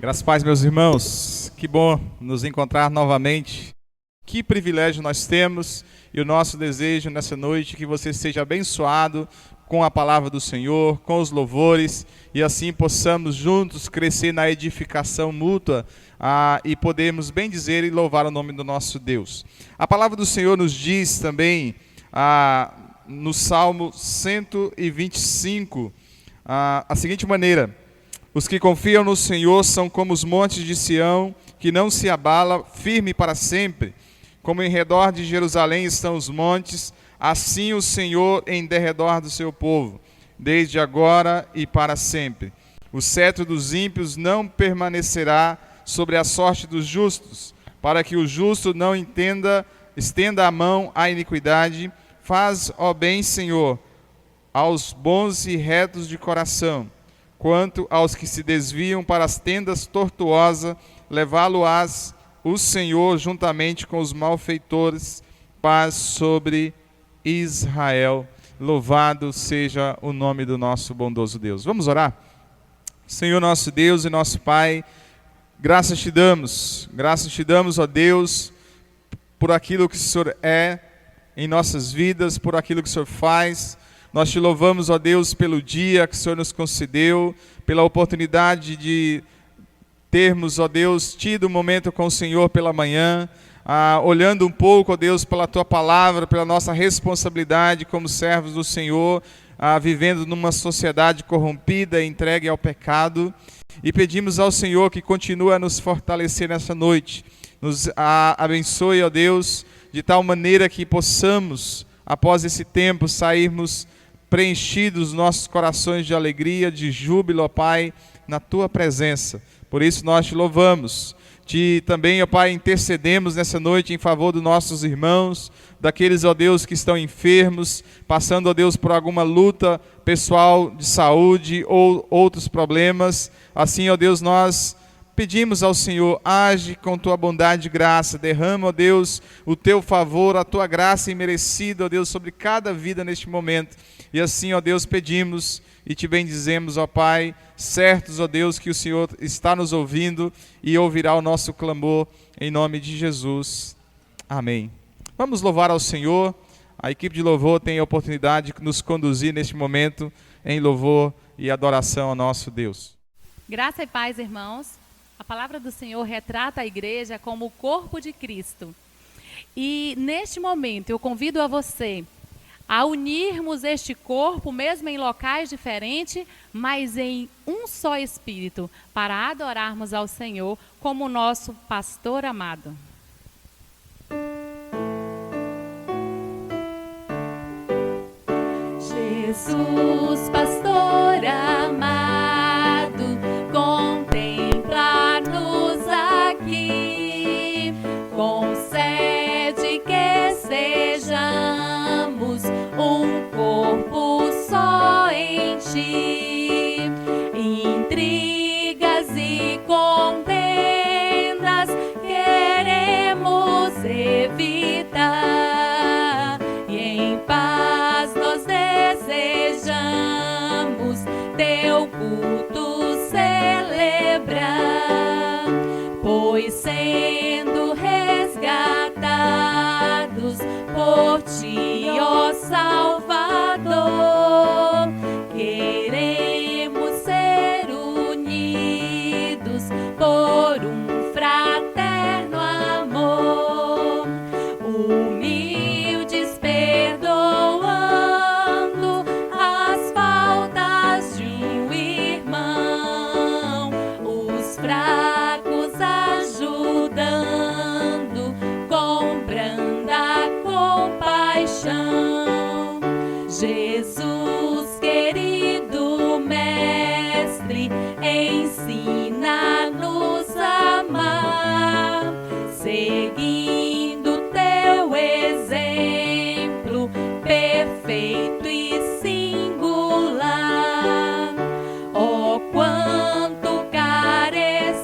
Graças a Deus, meus irmãos, que bom nos encontrar novamente. Que privilégio nós temos e o nosso desejo nessa noite é que você seja abençoado com a palavra do Senhor, com os louvores e assim possamos juntos crescer na edificação mútua e podemos bem dizer e louvar o nome do nosso Deus. A palavra do Senhor nos diz também no Salmo 125 a seguinte maneira: os que confiam no Senhor são como os montes de Sião, que não se abala, firme para sempre. Como em redor de Jerusalém estão os montes, assim o Senhor em derredor do seu povo, desde agora e para sempre. O cetro dos ímpios não permanecerá sobre a sorte dos justos, para que o justo não estenda a mão à iniquidade. Faz, ó bem, Senhor, aos bons e retos de coração. Quanto aos que se desviam para as tendas tortuosas, levá-lo-ás o Senhor juntamente com os malfeitores. Paz sobre Israel. Louvado seja o nome do nosso bondoso Deus. Vamos orar? Senhor nosso Deus e nosso Pai, graças te damos, ó Deus, por aquilo que o Senhor é em nossas vidas, por aquilo que o Senhor faz. Nós te louvamos, ó Deus, pelo dia que o Senhor nos concedeu, pela oportunidade de termos, ó Deus, tido um momento com o Senhor pela manhã, olhando um pouco, ó Deus, pela Tua palavra, pela nossa responsabilidade como servos do Senhor, vivendo numa sociedade corrompida e entregue ao pecado. E pedimos ao Senhor que continue a nos fortalecer nessa noite. Nos abençoe, ó Deus, de tal maneira que possamos, após esse tempo, sairmos preenchidos nossos corações de alegria, de júbilo, ó Pai, na Tua presença. Por isso nós te louvamos. Também, ó Pai, intercedemos nessa noite em favor dos nossos irmãos, daqueles, ó Deus, que estão enfermos, passando, ó Deus, por alguma luta pessoal de saúde ou outros problemas. Assim, ó Deus, nós pedimos ao Senhor, age com Tua bondade e graça, derrama, ó Deus, o Teu favor, a Tua graça imerecida, ó Deus, sobre cada vida neste momento. E assim, ó Deus, pedimos e Te bendizemos, ó Pai, certos, ó Deus, que o Senhor está nos ouvindo e ouvirá o nosso clamor, em nome de Jesus. Amém. Vamos louvar ao Senhor. A equipe de louvor tem a oportunidade de nos conduzir neste momento em louvor e adoração ao nosso Deus. Graça e paz, irmãos. A palavra do Senhor retrata a igreja como o corpo de Cristo. E neste momento eu convido a você a unirmos este corpo, mesmo em locais diferentes, mas em um só Espírito, para adorarmos ao Senhor como nosso pastor amado. Jesus, pastor amado, contempla-nos aqui, concede que sejamos um corpo só em Ti. Intrigas e contendas queremos evitar, e em paz nós desejamos Teu culto celebrar, pois sendo resgatados por Ti, ó Salvador, queremos ser unidos por um fraterno amor, humildes perdoando as faltas de um irmão, os fracos ajudando com branda compaixão. Jesus, querido Mestre, ensina-nos a amar, seguindo Teu exemplo perfeito e singular. Oh, quanto carecemos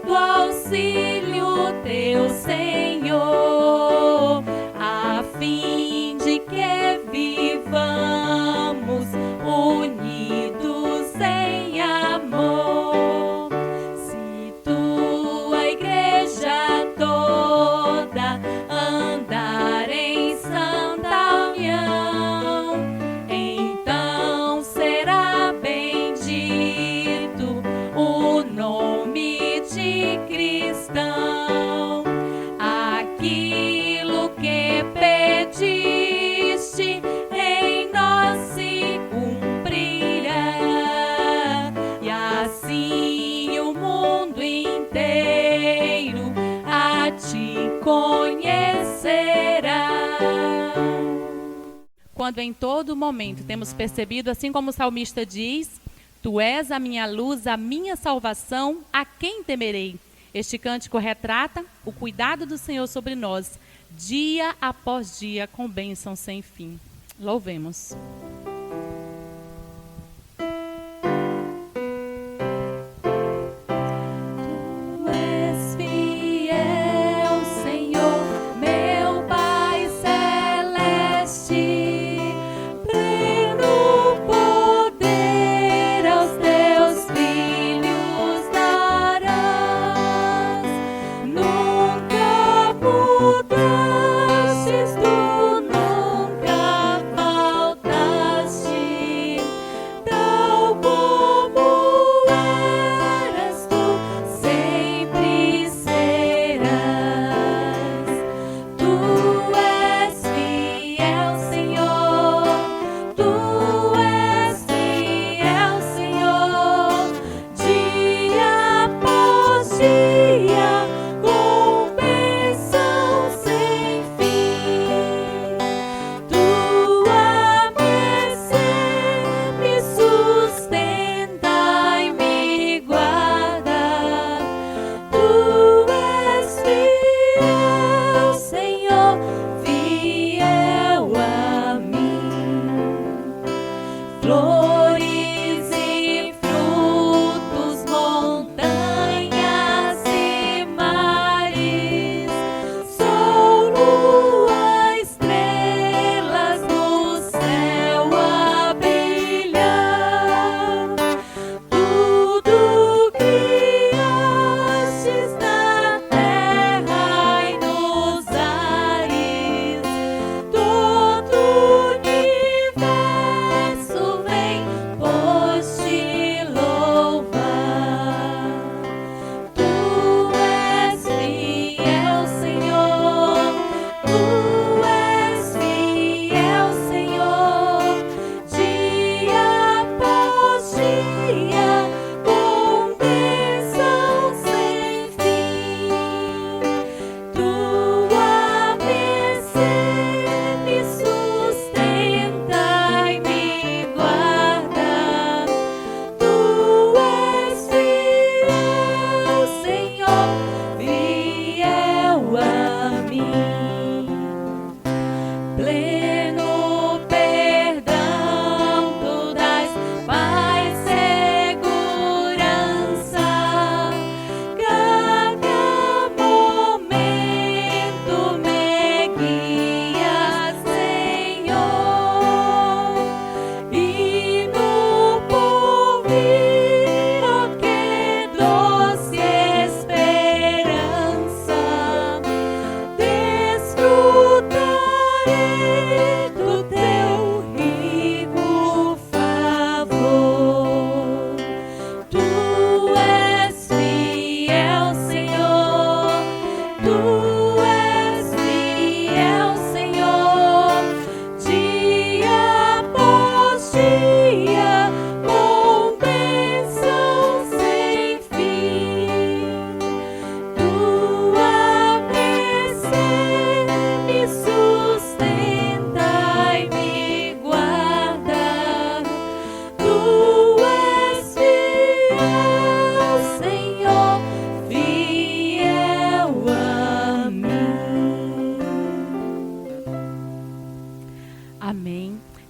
do auxílio Teu, Senhor, a fim de que vivamos unidos em amor. estão. Aquilo que pediste em nós se cumprirá, e assim o mundo inteiro a ti conhecerá. Quando em todo momento temos percebido, assim como o salmista diz: Tu és a minha luz, a minha salvação, a quem temerei? Este cântico retrata o cuidado do Senhor sobre nós, dia após dia, com bênção sem fim. Louvemos.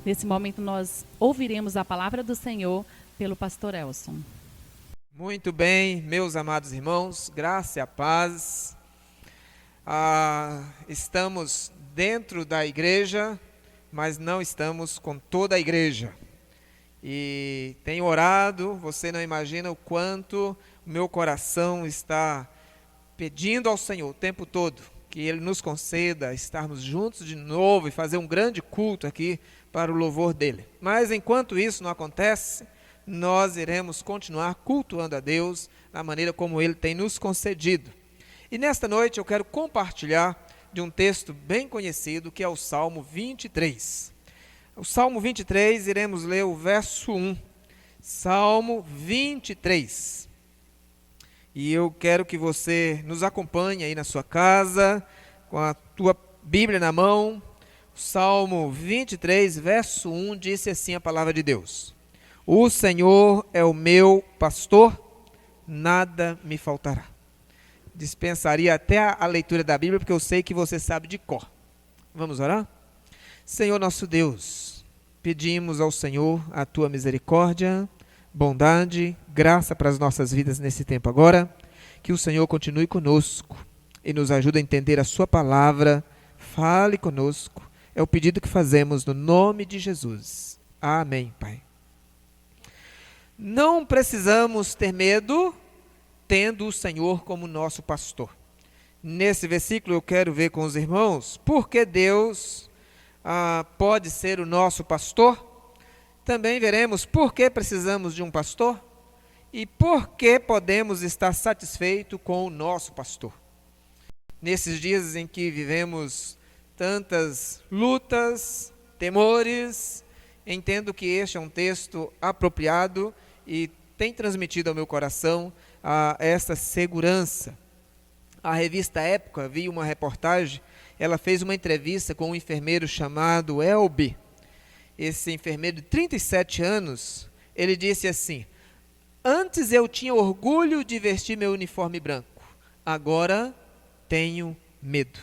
Nesse momento nós ouviremos a palavra do Senhor pelo pastor Elson. Muito bem, meus amados irmãos, graça e a paz. Estamos dentro da igreja, mas não estamos com toda a igreja. E tenho orado, você não imagina o quanto o meu coração está pedindo ao Senhor o tempo todo, que Ele nos conceda estarmos juntos de novo e fazer um grande culto aqui para o louvor dEle. Mas enquanto isso não acontece, nós iremos continuar cultuando a Deus da maneira como Ele tem nos concedido. E nesta noite eu quero compartilhar de um texto bem conhecido, que é o Salmo 23. O Salmo 23, iremos ler o verso 1. Salmo 23. E eu quero que você nos acompanhe aí na sua casa, com a tua Bíblia na mão. O Salmo 23, verso 1, disse assim a palavra de Deus: O Senhor é o meu pastor, nada me faltará. Dispensaria até a leitura da Bíblia, porque eu sei que você sabe de cor. Vamos orar? Senhor nosso Deus, pedimos ao Senhor a tua misericórdia, bondade, graça para as nossas vidas nesse tempo agora. Que o Senhor continue conosco e nos ajude a entender a sua palavra. Fale conosco. É o pedido que fazemos no nome de Jesus. Amém, Pai. Não precisamos ter medo, tendo o Senhor como nosso pastor. Nesse versículo eu quero ver com os irmãos porque Deus pode ser o nosso pastor. Também veremos por que precisamos de um pastor e por que podemos estar satisfeitos com o nosso pastor. Nesses dias em que vivemos tantas lutas, temores, entendo que este é um texto apropriado e tem transmitido ao meu coração essa segurança. A revista Época, vi uma reportagem, ela fez uma entrevista com um enfermeiro chamado Elbi. Esse enfermeiro de 37 anos, ele disse assim: antes eu tinha orgulho de vestir meu uniforme branco, agora tenho medo.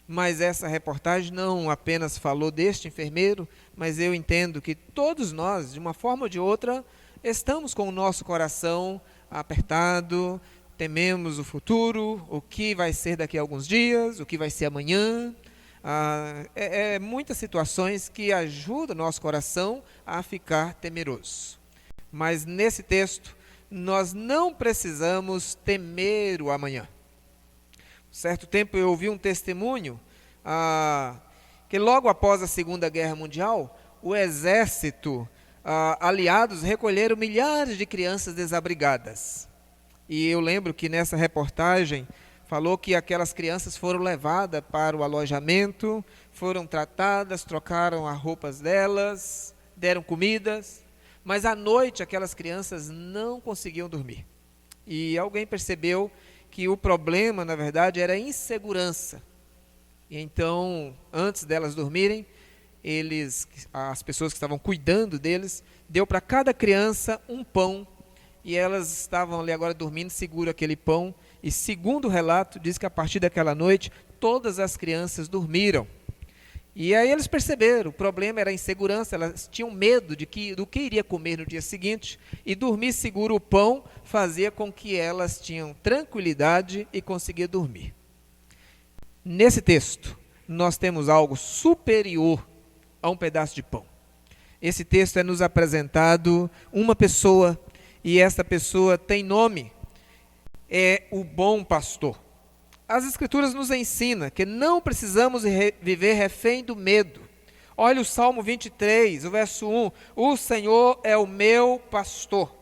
Mas essa reportagem não apenas falou deste enfermeiro, mas eu entendo que todos nós, de uma forma ou de outra, estamos com o nosso coração apertado, tememos o futuro, o que vai ser daqui a alguns dias, o que vai ser amanhã. Muitas situações que ajudam o nosso coração a ficar temeroso. Mas nesse texto, nós não precisamos temer o amanhã. Certo tempo eu ouvi um testemunho que logo após a Segunda Guerra Mundial, o exército aliados recolheram milhares de crianças desabrigadas. E eu lembro que nessa reportagem falou que aquelas crianças foram levadas para o alojamento, foram tratadas, trocaram as roupas delas, deram comidas, mas à noite aquelas crianças não conseguiam dormir. E alguém percebeu que o problema, na verdade, era a insegurança. E então, antes delas dormirem, as pessoas que estavam cuidando deles, deu para cada criança um pão, e elas estavam ali agora dormindo, seguro aquele pão, e segundo o relato, diz que a partir daquela noite, todas as crianças dormiram. E aí eles perceberam, o problema era a insegurança, elas tinham medo do que iria comer no dia seguinte, e dormir seguro o pão fazia com que elas tinham tranquilidade e conseguiam dormir. Nesse texto, nós temos algo superior a um pedaço de pão. Esse texto é nos apresentado uma pessoa, e essa pessoa tem nome, é o bom pastor. As Escrituras nos ensinam que não precisamos viver refém do medo. Olha o Salmo 23, o verso 1. O Senhor é o meu pastor.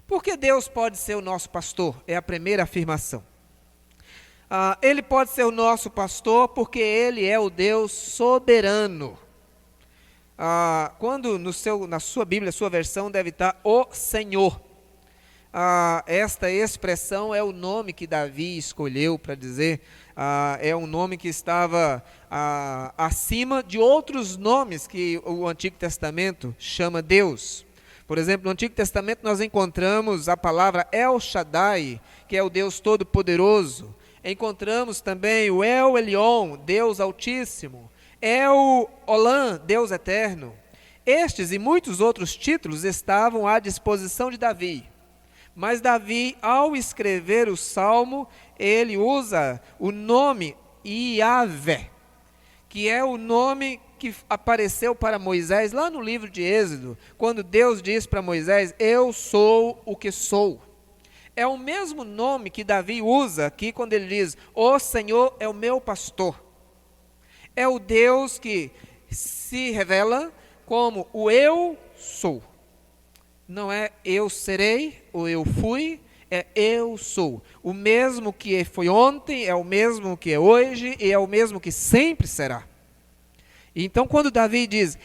Por que Deus pode ser o nosso pastor? É a primeira afirmação. Ele pode ser o nosso pastor porque Ele é o Deus soberano. Quando na sua Bíblia, sua versão deve estar o Senhor. Esta expressão é o nome que Davi escolheu para dizer, é um nome que estava acima de outros nomes que o Antigo Testamento chama Deus. Por exemplo, no Antigo Testamento nós encontramos a palavra El Shaddai, que é o Deus Todo-Poderoso. Encontramos também o El Elyon, Deus Altíssimo. El Olam, Deus Eterno. Estes e muitos outros títulos estavam à disposição de Davi. Mas Davi, ao escrever o Salmo, ele usa o nome Iavé, que é o nome que apareceu para Moisés lá no livro de Êxodo, quando Deus diz para Moisés: eu sou o que sou. É o mesmo nome que Davi usa aqui quando ele diz: o Senhor é o meu pastor. É o Deus que se revela como o eu sou. Não é eu serei ou eu fui, É eu sou. O mesmo que foi ontem, é o mesmo que é hoje e é o mesmo que sempre será. Então, quando Davi diz,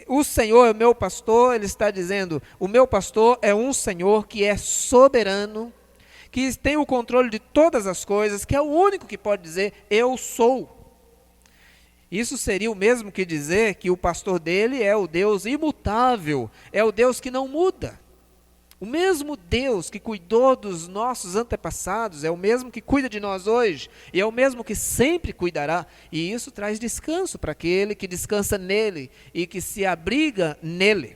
o Senhor é o meu pastor, ele está dizendo, o meu pastor é um Senhor que é soberano, que tem o controle de todas as coisas, que é o único que pode dizer, eu sou. Isso seria o mesmo que dizer que o pastor dele é o Deus imutável, é o Deus que não muda. O mesmo Deus que cuidou dos nossos antepassados é o mesmo que cuida de nós hoje, e é o mesmo que sempre cuidará, e isso traz descanso para aquele que descansa nele e que se abriga nele.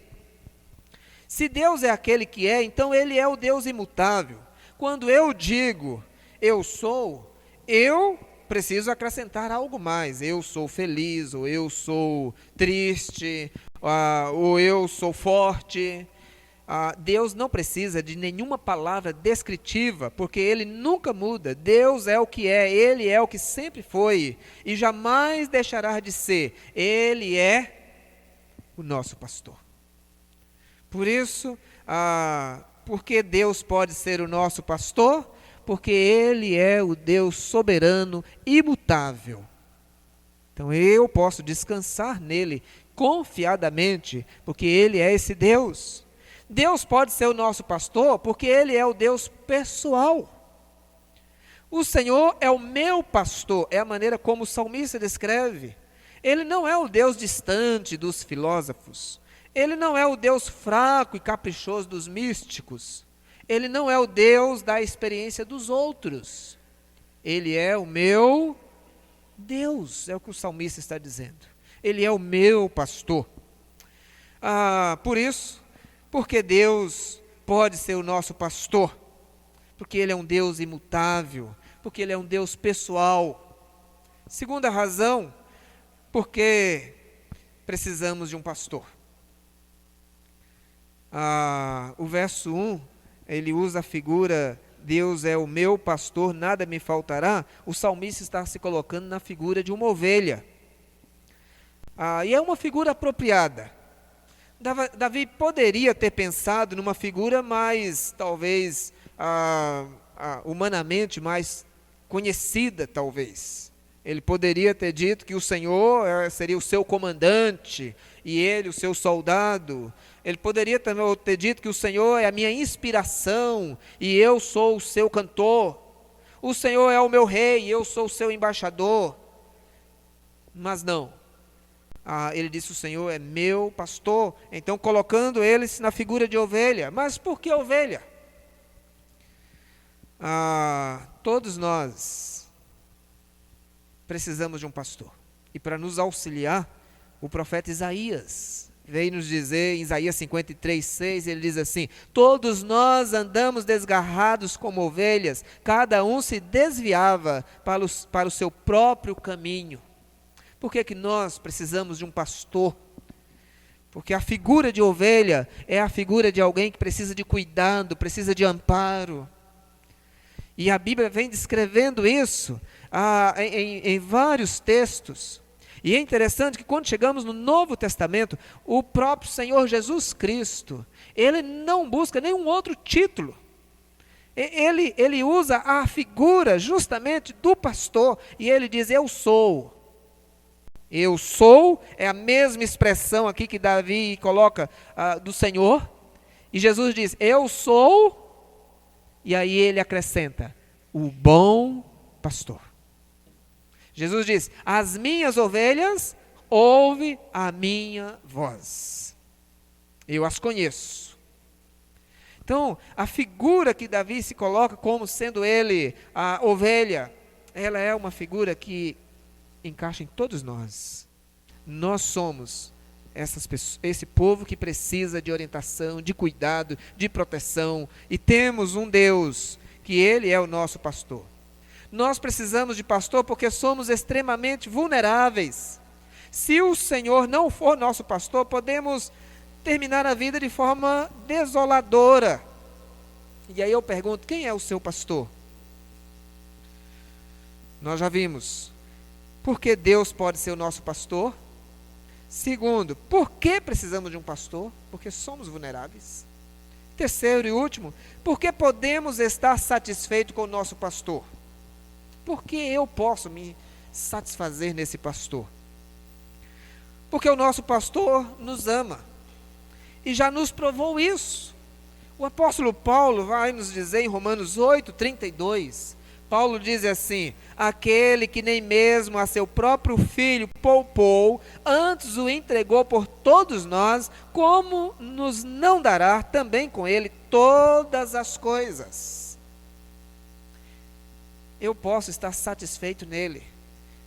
Se Deus é aquele que é, então ele é o Deus imutável. Quando eu digo eu sou, eu preciso acrescentar algo mais. Eu sou feliz, ou eu sou triste, ou eu sou forte. Deus não precisa de nenhuma palavra descritiva, porque Ele nunca muda. Deus é o que é, Ele é o que sempre foi e jamais deixará de ser. Ele é o nosso pastor. Por isso, porque Deus pode ser o nosso pastor? Porque Ele é o Deus soberano, imutável. Então eu posso descansar nele confiadamente, porque Ele é esse Deus. Deus pode ser o nosso pastor porque Ele é o Deus pessoal. O Senhor é o meu pastor, é a maneira como o salmista descreve. Ele não é o Deus distante dos filósofos. Ele não é o Deus fraco e caprichoso dos místicos. Ele não é o Deus da experiência dos outros. Ele é o meu Deus, é o que o salmista está dizendo. Ele é o meu pastor. Por isso, porque Deus pode ser o nosso pastor, porque Ele é um Deus imutável, porque Ele é um Deus pessoal. Segunda razão, porque precisamos de um pastor. O verso 1, ele usa a figura, Deus é o meu pastor, nada me faltará. O salmista está se colocando na figura de uma ovelha. E é uma figura apropriada. Davi poderia ter pensado numa figura mais, talvez, humanamente mais conhecida, talvez. Ele poderia ter dito que o Senhor seria o seu comandante e ele o seu soldado. Ele poderia também ter dito que o Senhor é a minha inspiração e eu sou o seu cantor. O Senhor é o meu rei e eu sou o seu embaixador. Mas não. Ele disse, o Senhor é meu pastor, então colocando ele na figura de ovelha. Mas por que ovelha? Todos nós precisamos de um pastor. E para nos auxiliar, o profeta Isaías veio nos dizer, em Isaías 53:6, ele diz assim, todos nós andamos desgarrados como ovelhas, cada um se desviava para o seu próprio caminho. Por que nós precisamos de um pastor? Porque a figura de ovelha é a figura de alguém que precisa de cuidado, precisa de amparo. E a Bíblia vem descrevendo isso em vários textos. E é interessante que quando chegamos no Novo Testamento, o próprio Senhor Jesus Cristo, Ele não busca nenhum outro título. Ele usa a figura justamente do pastor e Ele diz, eu sou. Eu sou, é a mesma expressão aqui que Davi coloca do Senhor. E Jesus diz, eu sou, e aí ele acrescenta, o bom pastor. Jesus diz, as minhas ovelhas ouvem a minha voz. Eu as conheço. Então, a figura que Davi se coloca como sendo ele a ovelha, ela é uma figura que encaixa em todos nós. Nós somos esse povo que precisa de orientação, de cuidado, de proteção, e temos um Deus que Ele é o nosso pastor. Nós precisamos de pastor porque somos extremamente vulneráveis. Se o Senhor não for nosso pastor, podemos terminar a vida de forma desoladora. E aí eu pergunto, quem é o seu pastor? Nós já vimos. Porque Deus pode ser o nosso pastor. Segundo, por que precisamos de um pastor? Porque somos vulneráveis. Terceiro e último, porque podemos estar satisfeitos com o nosso pastor. Porque eu posso me satisfazer nesse pastor? Porque o nosso pastor nos ama e já nos provou isso. O apóstolo Paulo vai nos dizer em Romanos 8:32, Paulo diz assim: aquele que nem mesmo a seu próprio filho poupou, antes o entregou por todos nós, como nos não dará também com ele todas as coisas? Eu posso estar satisfeito nele,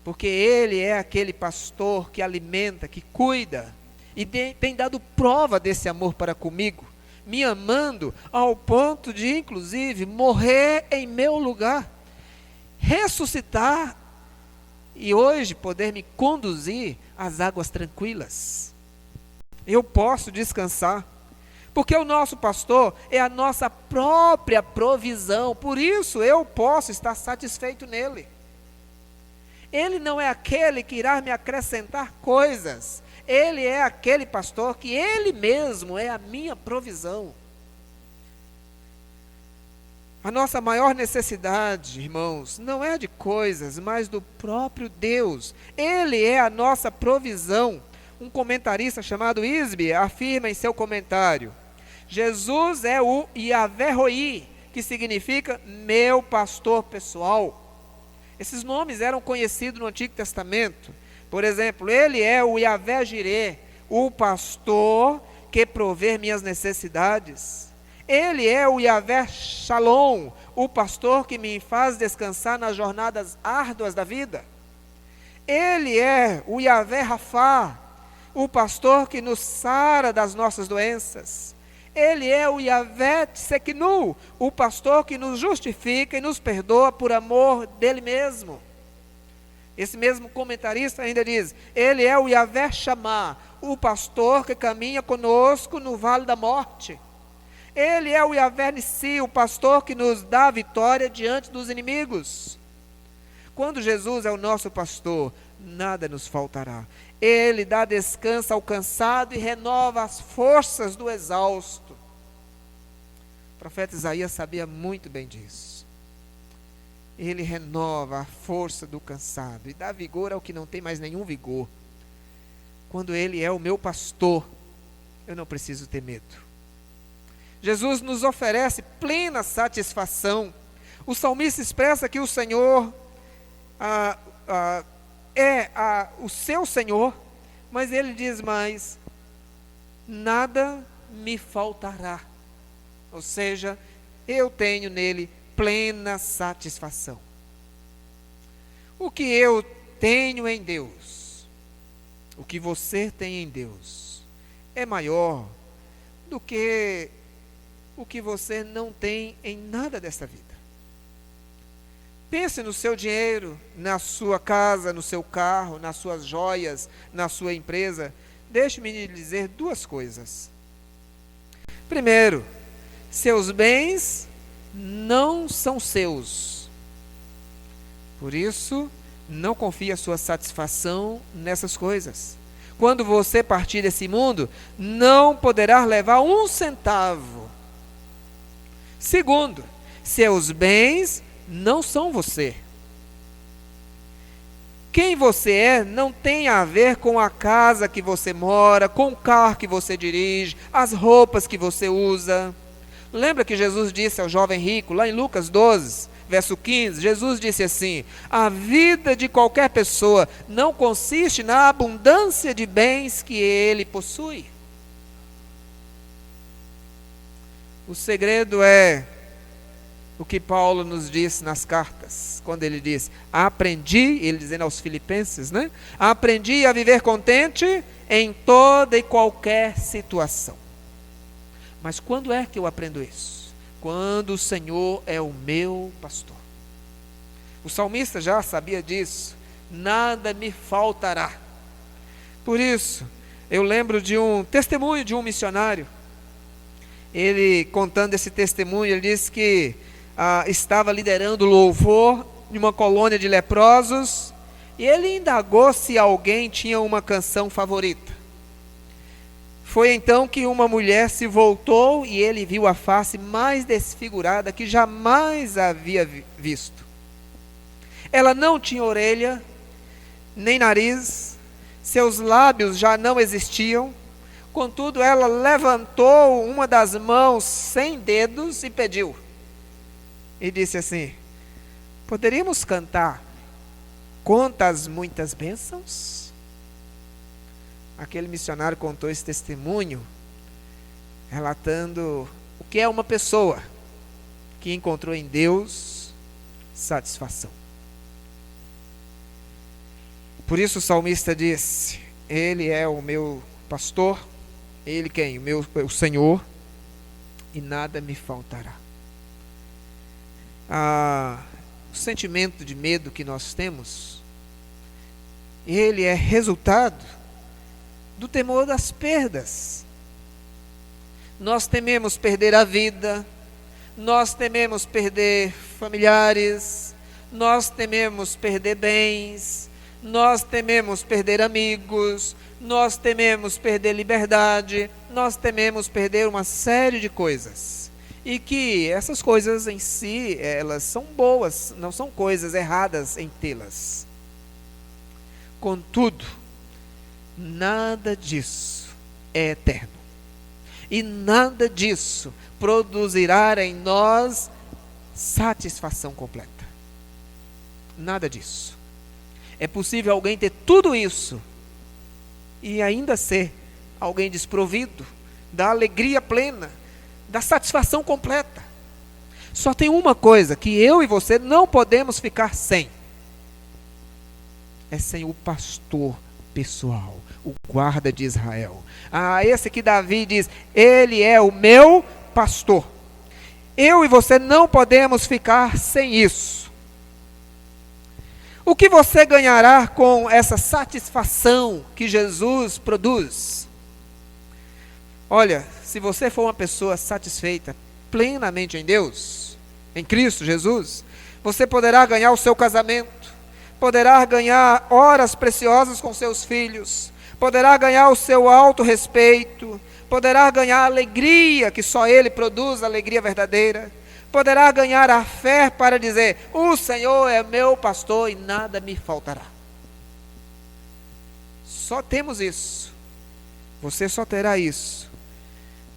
porque ele é aquele pastor que alimenta, que cuida, e tem dado prova desse amor para comigo, me amando ao ponto de, inclusive, morrer em meu lugar, ressuscitar e hoje poder me conduzir às águas tranquilas. Eu posso descansar, porque o nosso pastor é a nossa própria provisão, por isso eu posso estar satisfeito nele. Ele não é aquele que irá me acrescentar coisas, ele é aquele pastor que ele mesmo é a minha provisão. A nossa maior necessidade, irmãos, não é de coisas, mas do próprio Deus. Ele é a nossa provisão. Um comentarista chamado Isby afirma em seu comentário: Jesus é o Yahvé Roi, que significa meu pastor pessoal. Esses nomes eram conhecidos no Antigo Testamento. Por exemplo, ele é o Yahvé Jireh, o pastor que provê minhas necessidades. Ele é o Yahvé Shalom, o pastor que me faz descansar nas jornadas árduas da vida. Ele é o Yahvé Rafá, o pastor que nos sara das nossas doenças. Ele é o Yahvé Tseknu, o pastor que nos justifica e nos perdoa por amor dele mesmo. Esse mesmo comentarista ainda diz: ele é o Yahvé Shammah, o pastor que caminha conosco no vale da morte. Ele é o Yahvé Nissi, o pastor que nos dá a vitória diante dos inimigos. Quando Jesus é o nosso pastor, nada nos faltará. Ele dá descanso ao cansado e renova as forças do exausto. O profeta Isaías sabia muito bem disso. Ele renova a força do cansado e dá vigor ao que não tem mais nenhum vigor. Quando ele é o meu pastor, eu não preciso ter medo. Jesus nos oferece plena satisfação. O salmista expressa que o Senhor o seu Senhor, mas ele diz mais: nada me faltará. Ou seja, eu tenho nele plena satisfação. O que eu tenho em Deus, o que você tem em Deus, é maior do que o que você não tem em nada desta vida. Pense no seu dinheiro, na sua casa, no seu carro, nas suas joias, na sua empresa. Deixe-me lhe dizer duas coisas. Primeiro, seus bens não são seus. Por isso, não confie a sua satisfação nessas coisas. Quando você partir desse mundo, não poderá levar um centavo. Segundo, seus bens não são você. Quem você é não tem a ver com a casa que você mora, com o carro que você dirige, as roupas que você usa. Lembra que Jesus disse ao jovem rico, lá em Lucas 12, verso 15, Jesus disse assim: a vida de qualquer pessoa não consiste na abundância de bens que ele possui. O segredo é o que Paulo nos disse nas cartas, quando ele diz: aprendi, ele dizendo aos filipenses, né? Aprendi a viver contente em toda e qualquer situação. Mas quando é que eu aprendo isso? Quando o Senhor é o meu pastor. O salmista já sabia disso. Nada me faltará. Por isso, eu lembro de um testemunho de um missionário. Ele, contando esse testemunho, ele disse que estava liderando louvor em uma colônia de leprosos, e ele indagou se alguém tinha uma canção favorita. Foi então que uma mulher se voltou e ele viu a face mais desfigurada que jamais havia visto. Ela não tinha orelha, nem nariz, seus lábios já não existiam. Contudo, ela levantou uma das mãos sem dedos e pediu. E disse assim: poderíamos cantar quantas muitas bênçãos? Aquele missionário contou esse testemunho, relatando o que é uma pessoa que encontrou em Deus satisfação. Por isso o salmista disse: Ele é o meu pastor, Ele quem? O Senhor, e nada me faltará. O sentimento de medo que nós temos, ele é resultado do temor das perdas. Nós tememos perder a vida, nós tememos perder familiares, nós tememos perder bens, nós tememos perder amigos, nós tememos perder liberdade, nós tememos perder uma série de coisas. E que essas coisas em si, elas são boas, não são coisas erradas em tê-las. Contudo, nada disso é eterno. E nada disso produzirá em nós satisfação completa. Nada disso. É possível alguém ter tudo isso e ainda ser alguém desprovido da alegria plena, da satisfação completa. Só tem uma coisa que eu e você não podemos ficar sem. É sem o pastor pessoal, o guarda de Israel. Esse que Davi diz: ele é o meu pastor. Eu e você não podemos ficar sem isso. O que você ganhará com essa satisfação que Jesus produz? Olha, se você for uma pessoa satisfeita plenamente em Deus, em Cristo Jesus, você poderá ganhar o seu casamento, poderá ganhar horas preciosas com seus filhos, poderá ganhar o seu autorrespeito, poderá ganhar a alegria que só Ele produz, a alegria verdadeira, poderá ganhar a fé para dizer: o Senhor é meu pastor e nada me faltará. Só temos isso, você só terá isso,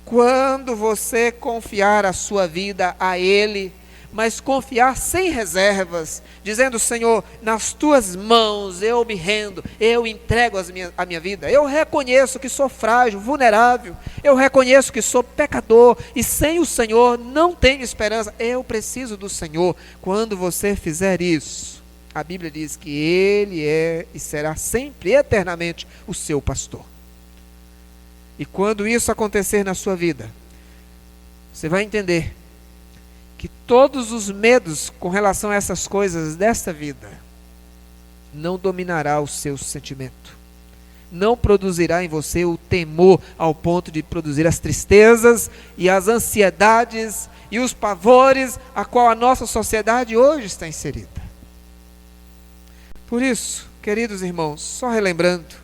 quando você confiar a sua vida a Ele, mas confiar sem reservas, dizendo: Senhor, nas tuas mãos eu me rendo, eu entrego a minha vida. Eu reconheço que sou frágil, vulnerável, eu reconheço que sou pecador, e sem o Senhor não tenho esperança, eu preciso do Senhor. Quando você fizer isso, a Bíblia diz que Ele é e será sempre, eternamente, o seu pastor. E quando isso acontecer na sua vida, você vai entender que todos os medos com relação a essas coisas desta vida não dominará o seu sentimento, não produzirá em você o temor ao ponto de produzir as tristezas e as ansiedades e os pavores a qual a nossa sociedade hoje está inserida. Por isso, queridos irmãos, só relembrando,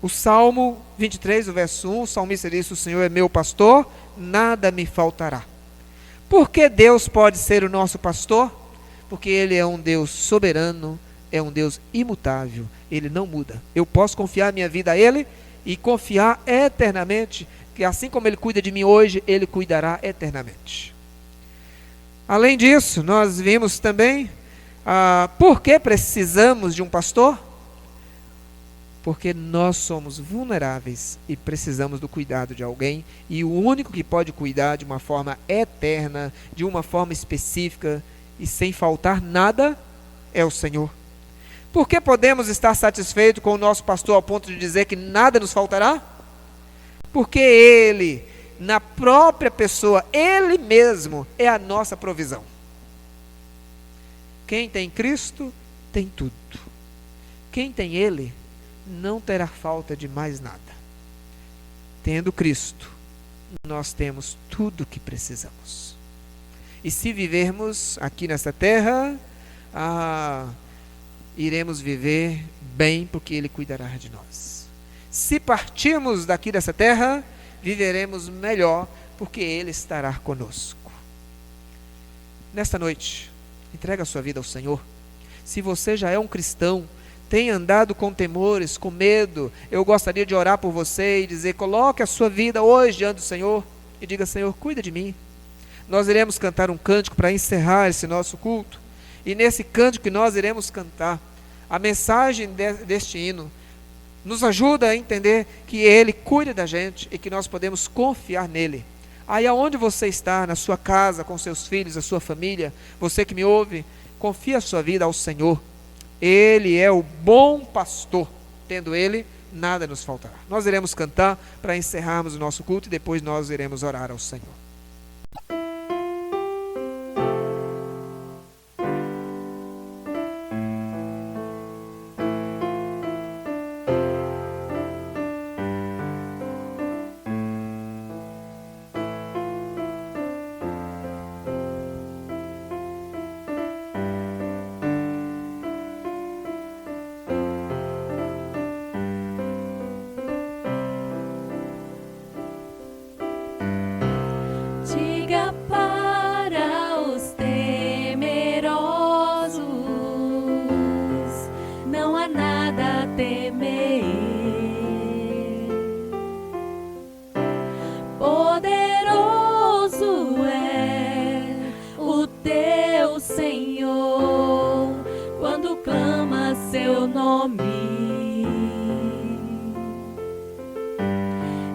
o Salmo 23, o verso 1, o salmista diz: o Senhor é meu pastor, nada me faltará. Por que Deus pode ser o nosso pastor? Porque Ele é um Deus soberano, é um Deus imutável, Ele não muda. Eu posso confiar minha vida a Ele e confiar eternamente, que assim como Ele cuida de mim hoje, Ele cuidará eternamente. Além disso, nós vimos também por que precisamos de um pastor? Porque nós somos vulneráveis e precisamos do cuidado de alguém, e o único que pode cuidar de uma forma eterna, de uma forma específica e sem faltar nada, é o Senhor. Por que podemos estar satisfeitos com o nosso pastor ao ponto de dizer que nada nos faltará? Porque Ele, na própria pessoa, Ele mesmo é a nossa provisão. Quem tem Cristo tem tudo. Quem tem Ele não terá falta de mais nada. Tendo Cristo, nós temos tudo o que precisamos. E se vivermos aqui nesta terra, iremos viver bem, porque Ele cuidará de nós. Se partirmos daqui dessa terra, viveremos melhor, porque Ele estará conosco. Nesta noite, entrega a sua vida ao Senhor. Se você já é um cristão, tem andado com temores, com medo, eu gostaria de orar por você e dizer: coloque a sua vida hoje diante do Senhor e diga: Senhor, cuida de mim. Nós iremos cantar um cântico para encerrar esse nosso culto, e nesse cântico que nós iremos cantar, a mensagem deste hino nos ajuda a entender que Ele cuida da gente e que nós podemos confiar nele. Aí aonde você está, na sua casa, com seus filhos, a sua família, você que me ouve, confia a sua vida ao Senhor. Ele é o bom pastor, tendo Ele, nada nos faltará. Nós iremos cantar para encerrarmos o nosso culto e depois nós iremos orar ao Senhor. Diga para os temerosos, não há nada a temer. Poderoso é o teu Senhor, quando clama seu nome.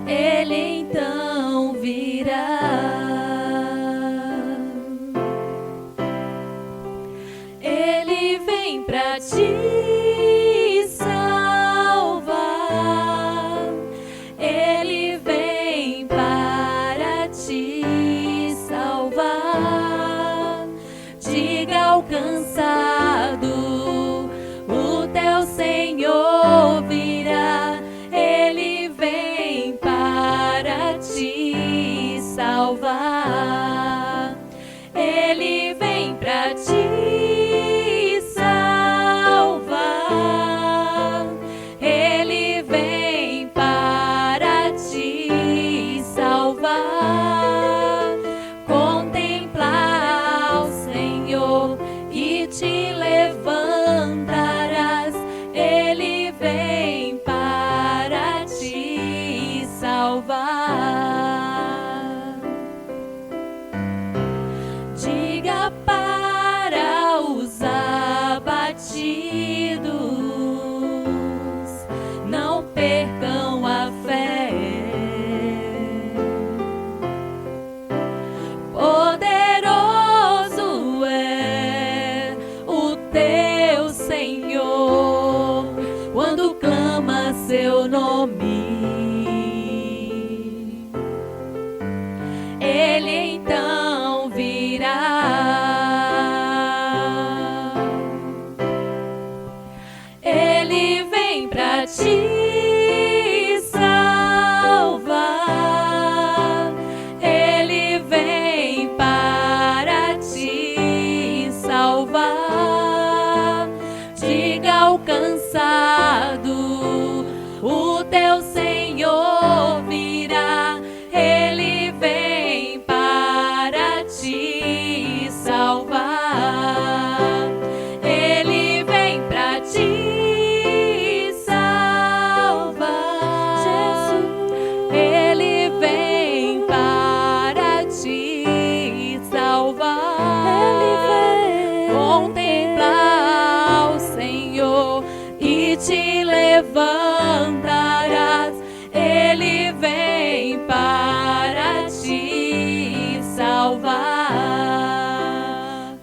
Ele então virá. Ele vem pra te salvar. Ele vem para te salvar. Diga ao cansado, o teu Senhor virá. Ele vem para te salvar. Ele vem pra te salvar. Ele vem para te salvar. Contemplar o Senhor e te levantarás. Ele vem para te salvar. Diga para os abatidos, não percam a fé. Poderoso é o teu Senhor, quando clama seu nome. Ele então virá. Ele vem pra te salvar. Ele vem para te salvar. Diga ao cansado, o teu Senhor virá. Ele vem para te salvar. Ele vem pra te salvar. Jesus, ele vem para te salvar. Ele vem contemplar o Senhor e te levantarás. Ele vem para te salvar.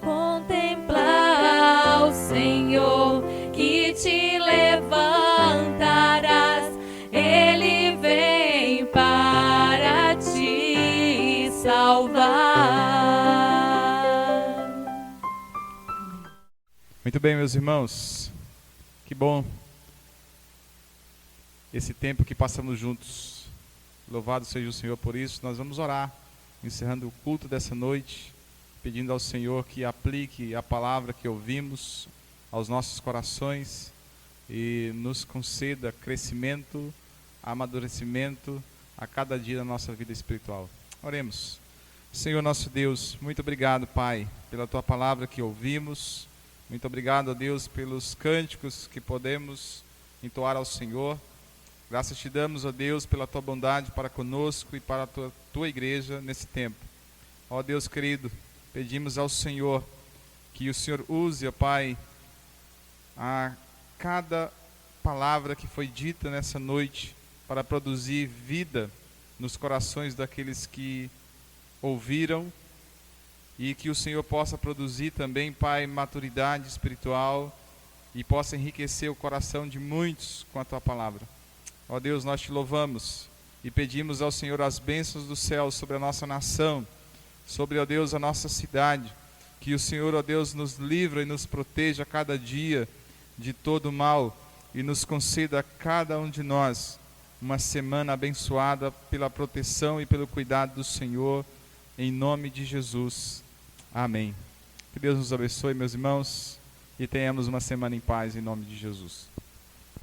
Contemplar o Senhor que te levantarás. Ele vem para te salvar. Muito bem, meus irmãos. Que bom esse tempo que passamos juntos. Louvado seja o Senhor por isso. Nós vamos orar, encerrando o culto dessa noite, pedindo ao Senhor que aplique a palavra que ouvimos aos nossos corações e nos conceda crescimento amadurecimento a cada dia da nossa vida espiritual. Oremos. Senhor nosso Deus, muito obrigado, Pai, pela Tua palavra que ouvimos. Muito obrigado, ó Deus, pelos cânticos que podemos entoar ao Senhor. Graças te damos, ó Deus, pela Tua bondade para conosco e para a Tua igreja nesse tempo. Ó Deus querido, pedimos ao Senhor que o Senhor use, ó Pai, a cada palavra que foi dita nessa noite para produzir vida nos corações daqueles que ouviram, e que o Senhor possa produzir também, Pai, maturidade espiritual e possa enriquecer o coração de muitos com a Tua palavra. Ó Deus, nós te louvamos e pedimos ao Senhor as bênçãos do céu sobre a nossa nação, sobre, ó Deus, a nossa cidade, que o Senhor, ó Deus, nos livre e nos proteja a cada dia de todo mal e nos conceda a cada um de nós uma semana abençoada pela proteção e pelo cuidado do Senhor, em nome de Jesus. Amém. Que Deus nos abençoe, meus irmãos, e tenhamos uma semana em paz, em nome de Jesus.